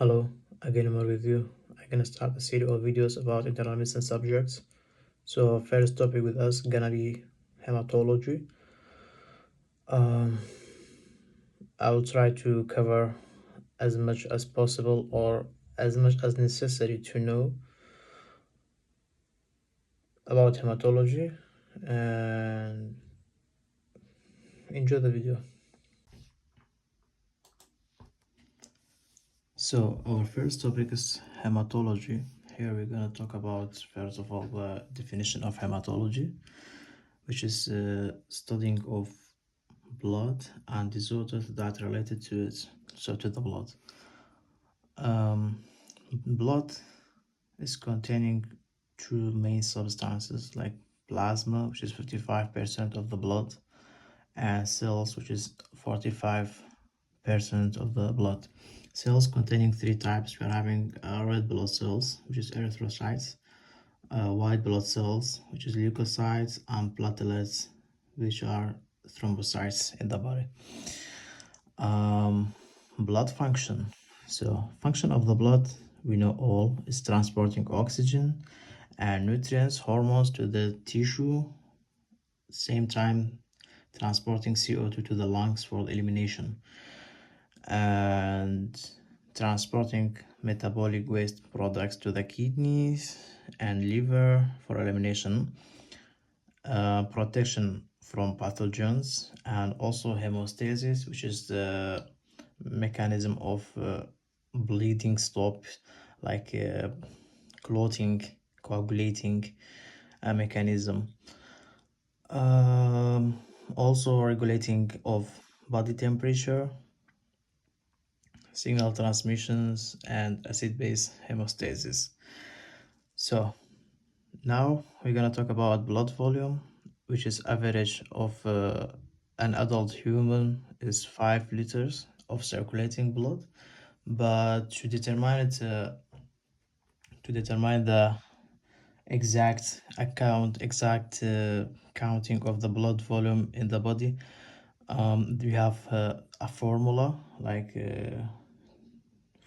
Hello, again more with you. I'm gonna start a series of videos about internal medicine subjects. So first topic with us gonna be hematology. Um, I will try to cover as much as possible or as much as necessary to know about hematology and enjoy the video. So our first topic is hematology. Here we're gonna talk about first of all the definition of hematology, which is studying of blood and disorders that related to it, so to the blood. Blood is containing two main substances like plasma, which is 55% of the blood, and cells, which is 45% of the blood. Cells containing three types. We're having red blood cells, which is erythrocytes, white blood cells, which is leukocytes, and platelets, which are thrombocytes in the body. Blood function. So function of the blood, we know all, is transporting oxygen and nutrients, hormones to the tissue, same time transporting CO2 to the lungs for elimination, and transporting metabolic waste products to the kidneys and liver for elimination, protection from pathogens, and also hemostasis, which is the mechanism of bleeding stop, like clotting, coagulating mechanism. Also regulating of body temperature, signal transmissions, and acid-base hemostasis. So now we're gonna talk about blood volume, which is average of an adult human is 5 liters of circulating blood. But to determine it, to determine the exact counting of the blood volume in the body, we have a formula like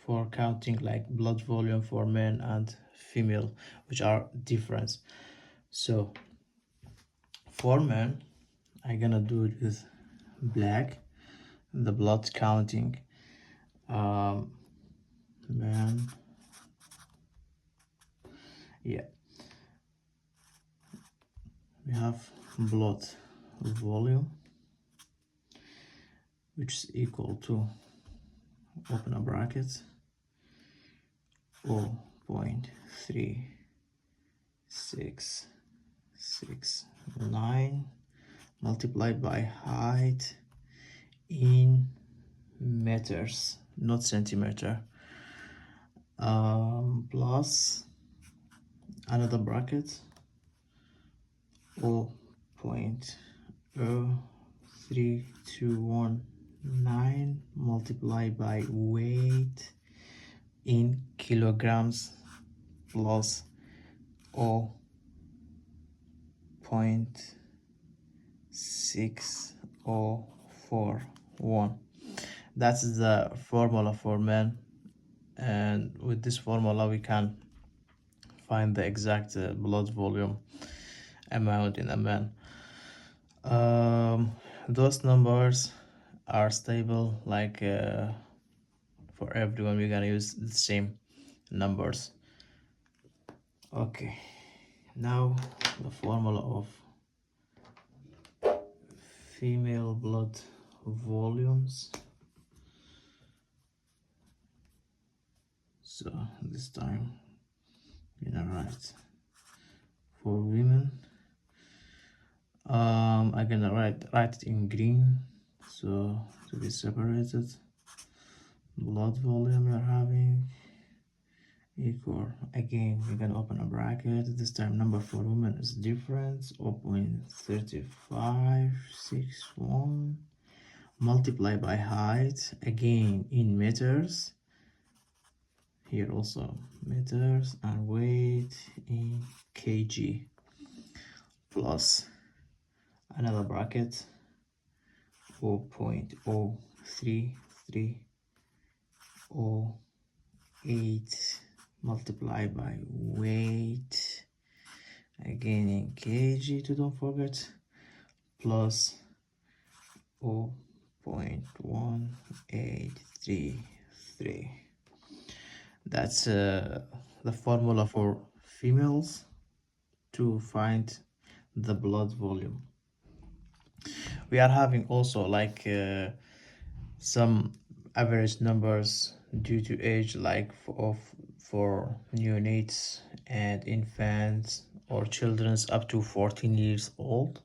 for counting like blood volume for men and female, which are different. So for men, I'm gonna do it with black, the blood counting. Man, yeah, we have blood volume, which is equal to, open a bracket, 0.3669 multiplied by height in meters, not centimeter, plus another bracket, 0.03219 multiplied by weight in kilograms plus 0.6041. That's the formula for men, and with this formula we can find the exact blood volume amount in a man. Those numbers are stable, like for everyone we're gonna use the same numbers. Okay, now the formula of female blood volumes. So this time I'm gonna write for women. I'm gonna write it in green, so to be separated. Blood volume you're having equal, again we're gonna open a bracket. This time number for women is different, 0.3561 multiplied by height, again in meters, here also meters, and weight in kg, plus another bracket, 4.0330 8 multiplied by weight, again in kg to don't forget, plus 0.1833. That's the formula for females to find the blood volume. We are having also like some average numbers due to age, like for neonates and infants or children's up to 14 years old.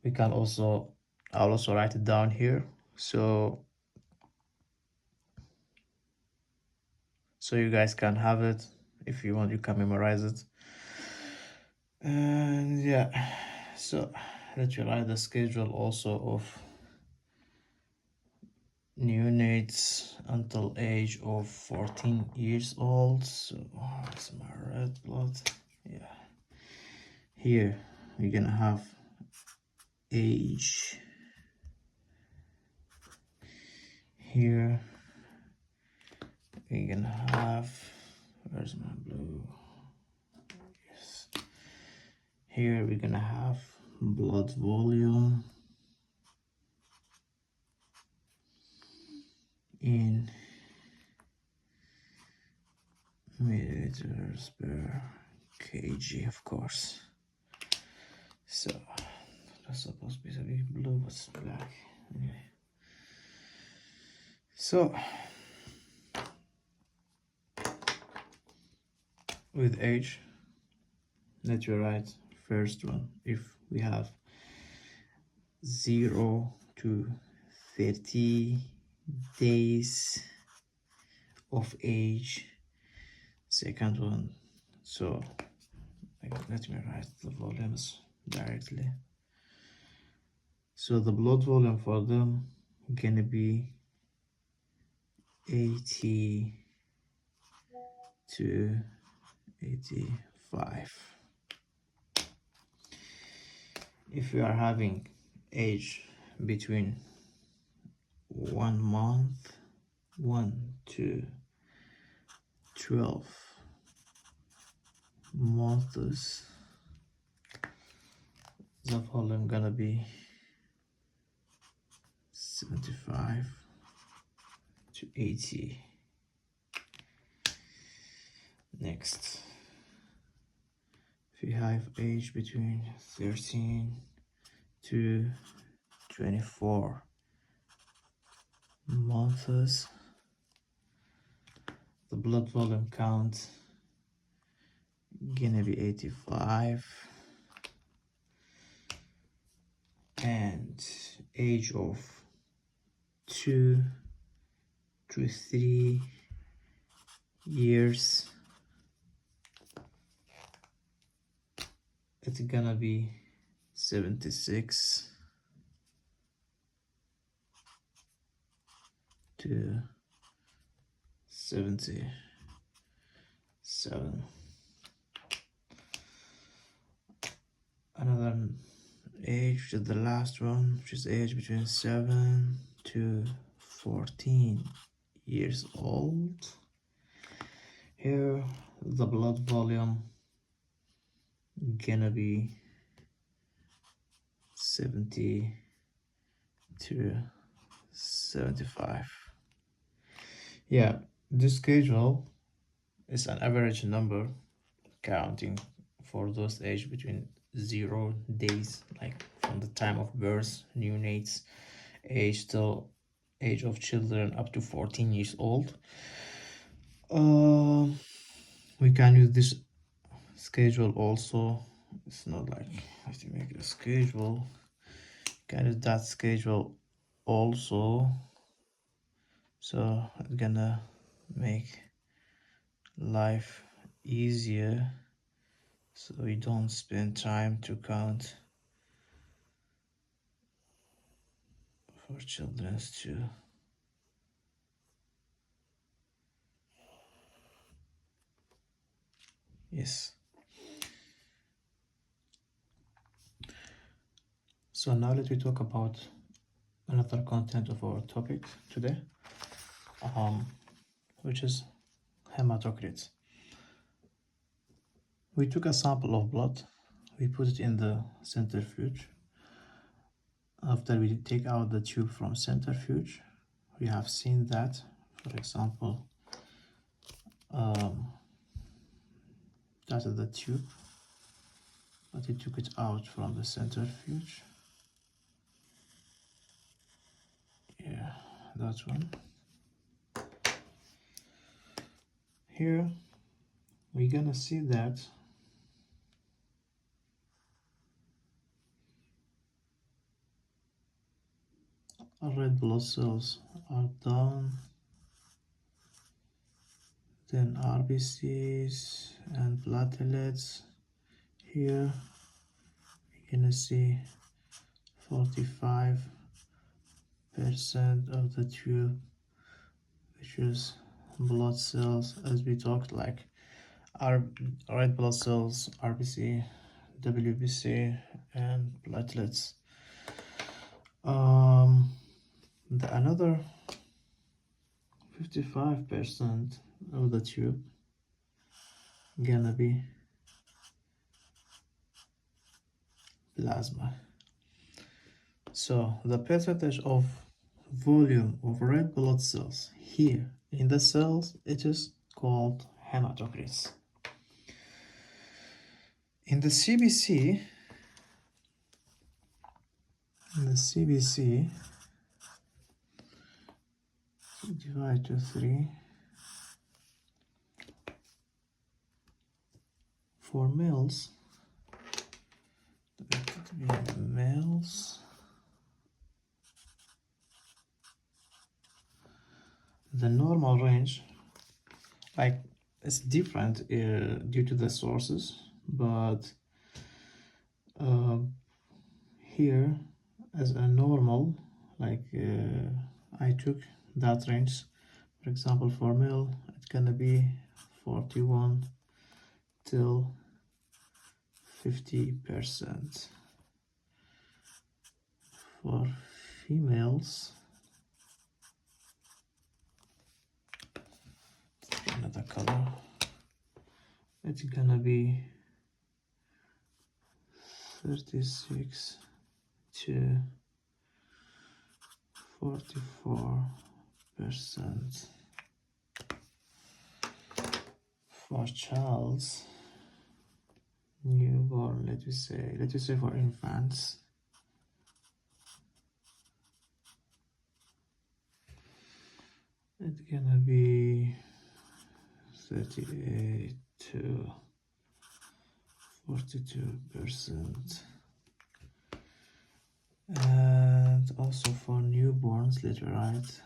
We can also, I'll also write it down here, so you guys can have it. If you want, you can memorize it. And yeah, so let you write the schedule also of neonates until age of 14 years old. So where's my red blood? Yeah, here we're gonna have age. Here we're gonna have, where's my blue? Yes, here we're gonna have blood volume in milliliters per kg, of course. So that's supposed to be blue, but it's black. Okay. So with age, let you write first one. If we have 0 to 30 days of age, second one. So let me write the volumes directly. So the blood volume for them gonna be 80 to 85. If we are having age between 1 month, 1 to 12 months, the volume gonna be 75 to 80. Next, if we have age between 13 to 24 months, the blood volume count gonna be 85, and age of 2 to 3 years, it's gonna be 76 to 77. Another age, which is the last one, which is age between 7 to 14 years old. Here the blood volume gonna be 70 to 75. Yeah, this schedule is an average number counting for those age between 0 days, like from the time of birth, neonates, age till age of children up to 14 years old. We can use this schedule also. It's not like I have to make a schedule. Can use that schedule also. So it's gonna make life easier, so we don't spend time to count for children's too. Yes. So now let me talk about another content of our topic today, which is hematocrits. We took a sample of blood, we put it in the centrifuge. After we take out the tube from centrifuge, we have seen that, for example, that is the tube, but we took it out from the centrifuge. Yeah, that one. Here, we're gonna see that red blood cells are down, then RBCs and platelets. Here, you're gonna see 45% of the tube, which is blood cells, as we talked, like red blood cells, RBC, WBC, and platelets. Another 55% of the tube gonna be plasma. So the percentage of volume of red blood cells here in the cells, it is called hematocrits. In the CBC, divide to 3. For males, the normal range, like, it's different due to the sources, but here as a normal, like I took that range. For example, for male, it's gonna be 41 till 50%. For females, another color, it's gonna be 36 to 44%. For child's newborn, let me say for infants, it's gonna be 38 to 42%. And also for newborns, let's write,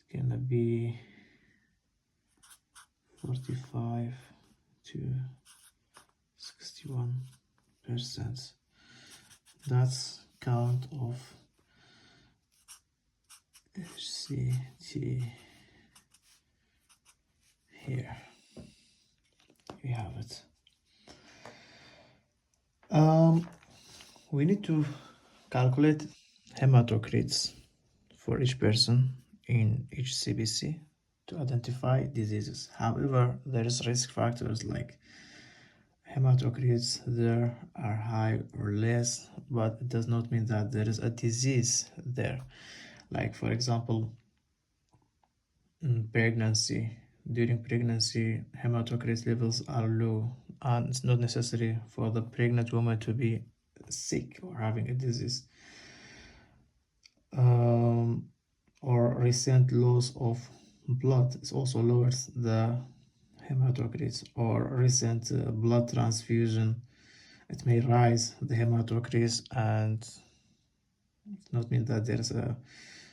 it's gonna be 45 to 61%. That's count of HCT. Here we have it. We need to calculate hematocrits for each person in each CBC to identify diseases. However, there is risk factors like hematocrits there are high or less, but it does not mean that there is a disease there. Like, for example, in pregnancy, during pregnancy, hematocrit levels are low, and it's not necessary for the pregnant woman to be sick or having a disease. Or recent loss of blood is also lowers the hematocrits, or recent blood transfusion, it may rise the hematocrits, and it not mean that there's a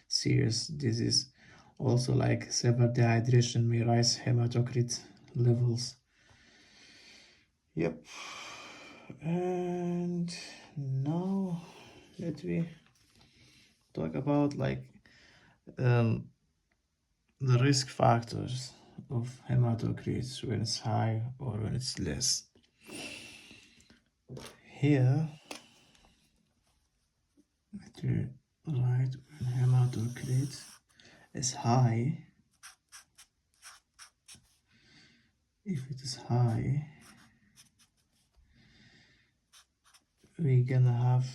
serious disease. Also, like severe dehydration may rise hematocrit levels. Yep. And now let me talk about like the risk factors of hematocrits when it's high or when it's less. Here, let me write hematocrit is high, if it is high, we're gonna have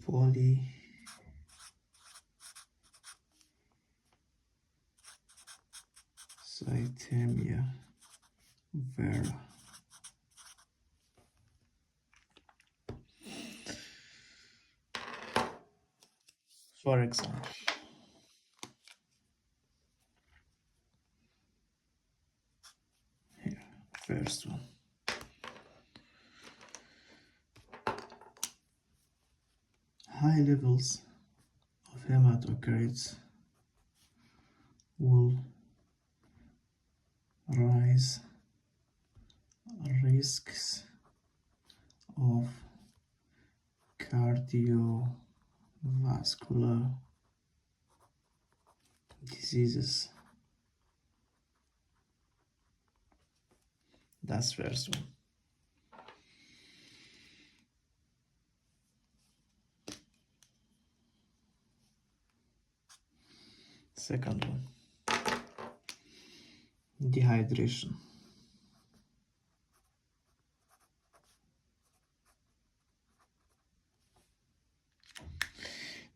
polycythemia vera. For example, here, first one. High levels of hematocrits will raise risks of cardiovascular diseases. That's first one. Second one, dehydration.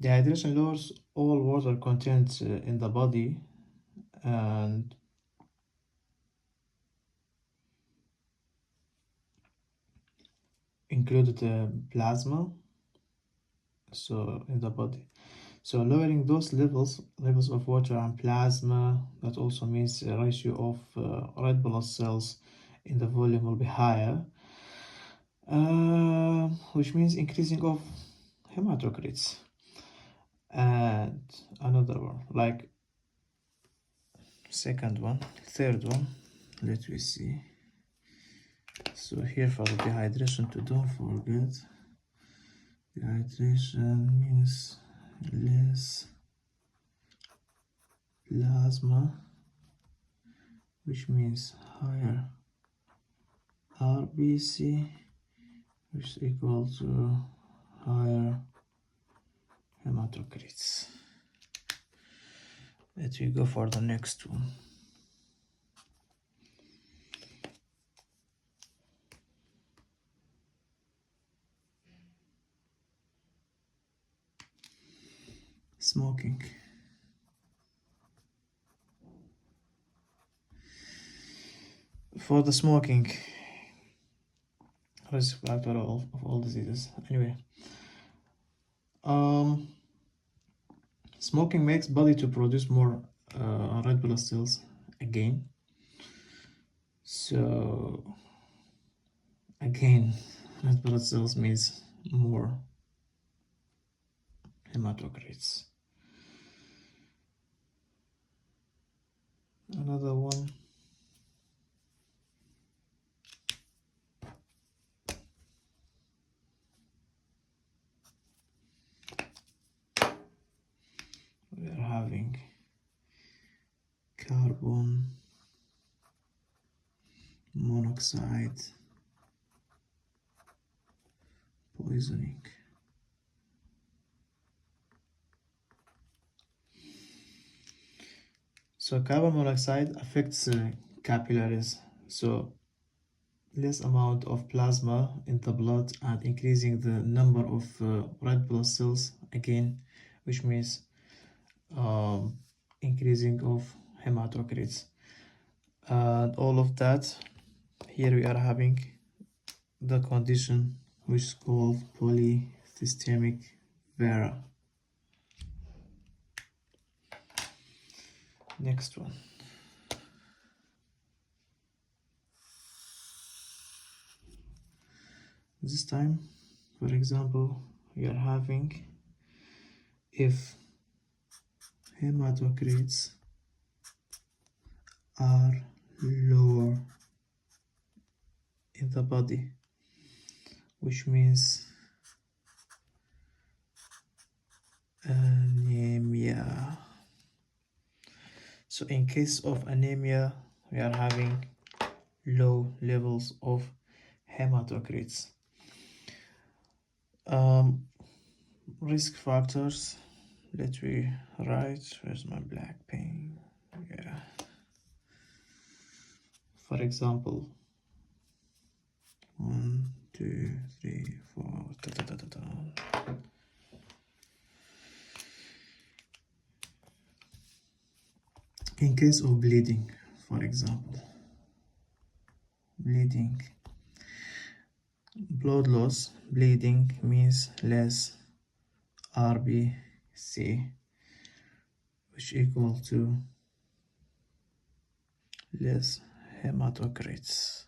Dehydration lowers all water content in the body and included plasma, so in the body. So lowering those levels of water and plasma, that also means the ratio of red blood cells in the volume will be higher, which means increasing of hematocrits. And another one, like third one, let me see. So here for the dehydration, to don't forget, dehydration means less plasma, which means higher RBC, which is equal to higher hematocrits. Let me go for the next one. Smoking. For the smoking, risk factor of all diseases. Anyway, smoking makes body to produce more red blood cells again. So again, red blood cells means more hematocrits. Another one. We are having carbon monoxide poisoning. So carbon monoxide affects capillaries, so less amount of plasma in the blood and increasing the number of red blood cells again, which means increasing of hematocrits. And all of that, here we are having the condition which is called polycystic vera. Next one. This time, for example, we are having if hematocrits are lower in the body, which means anemia. So in case of anemia, we are having low levels of hematocrits. Risk factors, let me write, where's my black pen? Yeah. For example, 1, 2, 3, 4, ta, ta, ta, ta, ta. In case of bleeding, for example, bleeding, blood loss, bleeding means less RBC, which equal to less hematocrits.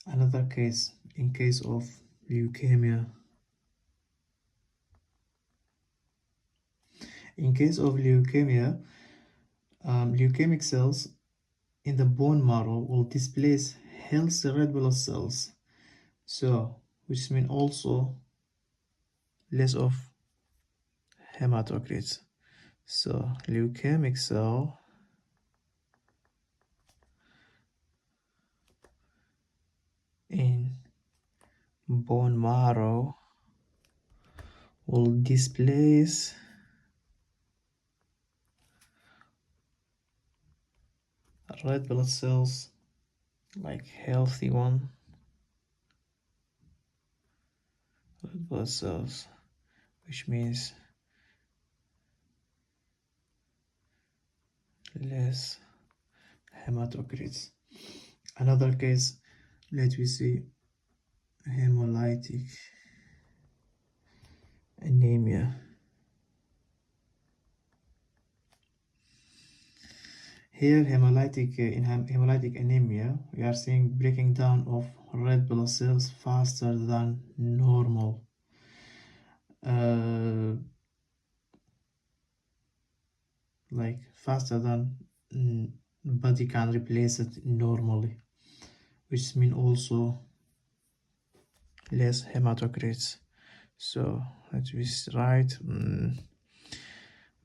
Another case, in case of leukemia. In case of leukemia, leukemic cells in the bone marrow will displace healthy red blood cells, so which means also less of hematocrits. So leukemic cell in bone marrow will displace red blood cells like healthy one, red blood cells, which means less hematocrits. Another case, let me see, hemolytic anemia. Here, in hemolytic anemia, we are seeing breaking down of red blood cells faster than normal. Like faster than body can replace it normally, which means also less hematocrits. So let me write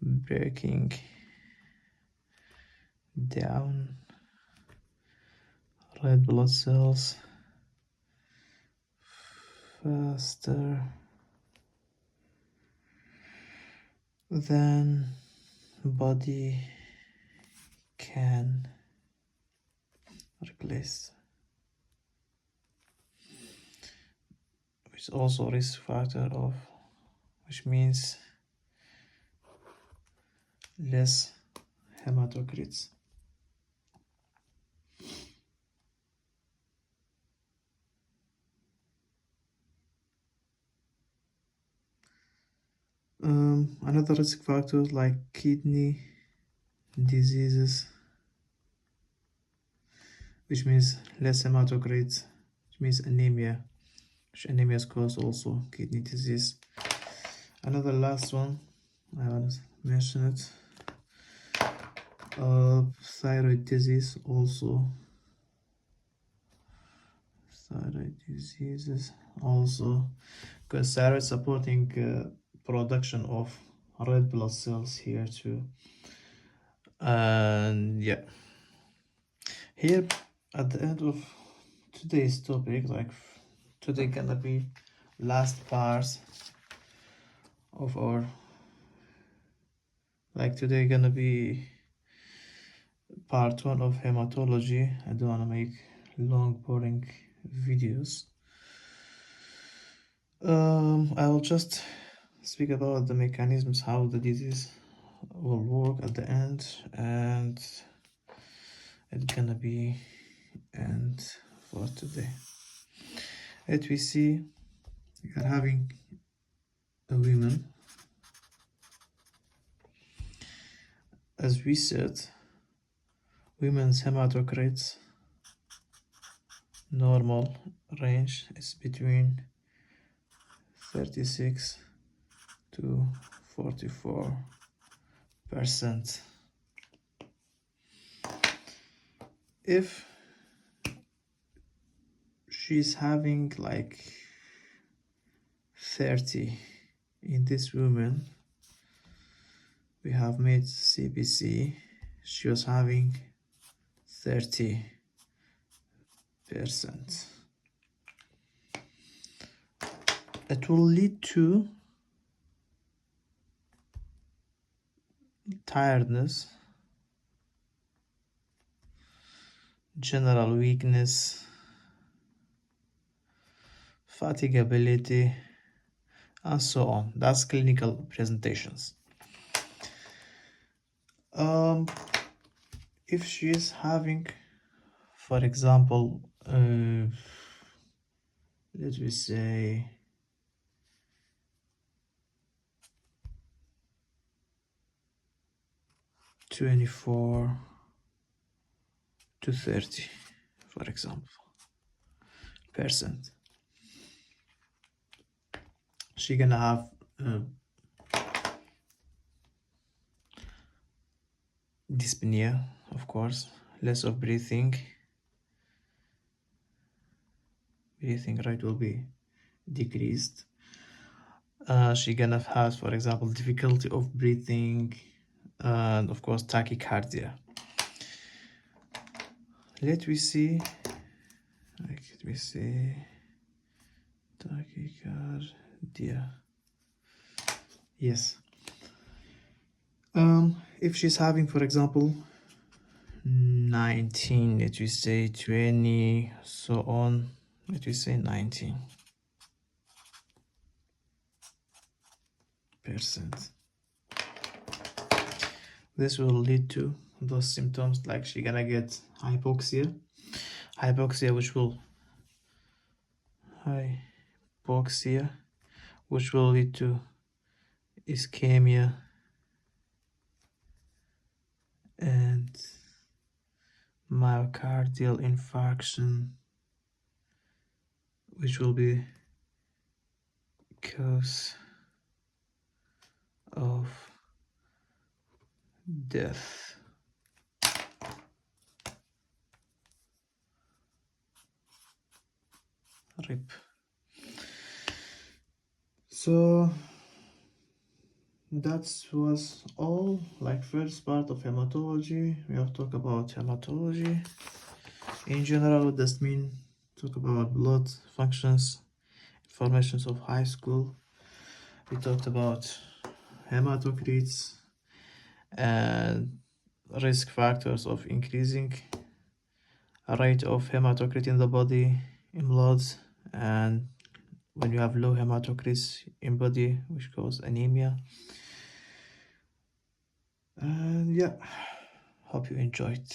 breaking down red blood cells faster than body can replace, which is also a risk factor of, which means less hematocrits. Another risk factors like kidney diseases, which means less hematocrits, which means anemia, which anemia causes also kidney disease. Another last one, I want to mention it, thyroid disease also, thyroid diseases also, because thyroid supporting production of red blood cells here too. And yeah, here at the end of today's topic, like today gonna be last parts of our, like today gonna be part 1 of hematology. I don't want to make long boring videos. I will just speak about the mechanisms, how the disease will work at the end, and it's gonna be end for today. As we see, we are having a woman. As we said, women's hematocrits normal range is between 36 to 44%. If she's having like 30 in this woman, we have made CBC, she was having 30%. It will lead to tiredness, general weakness, fatigability, and so on. That's clinical presentations. Um, if she is having, for example, let me say 24 to 30, for example, percent, she gonna have dyspnea, of course, less of breathing rate will be decreased. She gonna have, for example, difficulty of breathing, and of course tachycardia. Let me see tachycardia. Yes. If she's having, for example, 19, let me say 20, so on, let me say 19%. This will lead to those symptoms, like she gonna get hypoxia, which will lead to ischemia and myocardial infarction, which will be cause of death. RIP. So that was all, like, first part of hematology. We have talked about hematology in general. What does it mean? Talk about blood functions, informations of high school. We talked about hematocrits and risk factors of increasing a rate of hematocrit in the body, in blood, and when you have low hematocrits in body, which cause anemia. And yeah, hope you enjoyed.